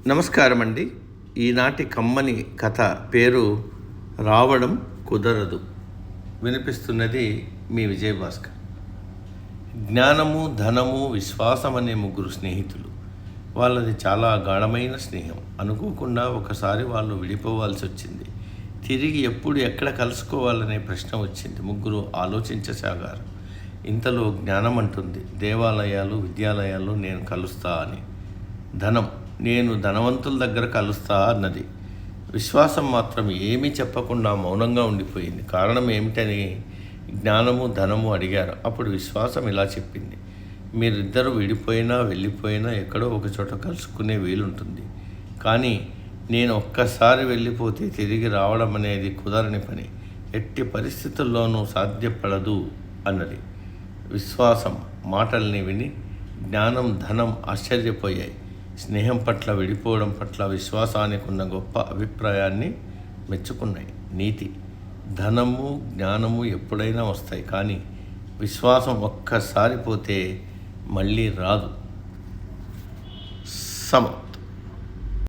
నమస్కారం అండి. ఈనాటి కమ్మని కథ పేరు రావడం కుదరదు. వినిపిస్తున్నది మీ విజయభాస్కర్. జ్ఞానము, ధనము, విశ్వాసం అనే ముగ్గురు స్నేహితులు. వాళ్ళది చాలా గాఢమైన స్నేహం. అనుకోకుండా ఒకసారి వాళ్ళు విడిపోవాల్సి వచ్చింది. తిరిగి ఎప్పుడు ఎక్కడ కలుసుకోవాలనే ప్రశ్న వచ్చింది. ముగ్గురు ఆలోచించసాగారు. ఇంతలో జ్ఞానం అంటుంది, దేవాలయాలు, విద్యాలయాల్లో నేను కలుస్తా అని. ధనం, నేను ధనవంతుల దగ్గర కలుస్తా అన్నది. విశ్వాసం మాత్రం ఏమీ చెప్పకుండా మౌనంగా ఉండిపోయింది. కారణం ఏమిటని జ్ఞానము, ధనము అడిగారు. అప్పుడు విశ్వాసం ఇలా చెప్పింది, మీరిద్దరూ విడిపోయినా వెళ్ళిపోయినా ఎక్కడో ఒక చోట కలుసుకునే వీలుంటుంది. కానీ నేను ఒక్కసారి వెళ్ళిపోతే తిరిగి రావడం అనేది కుదరని పని. ఎట్టి పరిస్థితుల్లోనూ సాధ్యపడదు అన్నది. విశ్వాసం మాటల్ని విని జ్ఞానం, ధనం ఆశ్చర్యపోయాయి. స్నేహం పట్ల, విడిపోవడం పట్ల విశ్వాసానికి ఉన్న గొప్ప అభిప్రాయాన్ని మెచ్చుకున్నాయి. నీతి, ధనము, జ్ఞానము ఎప్పుడైనా వస్తాయి, కానీ విశ్వాసం ఒక్కసారి పోతే మళ్ళీ రాదు. సమ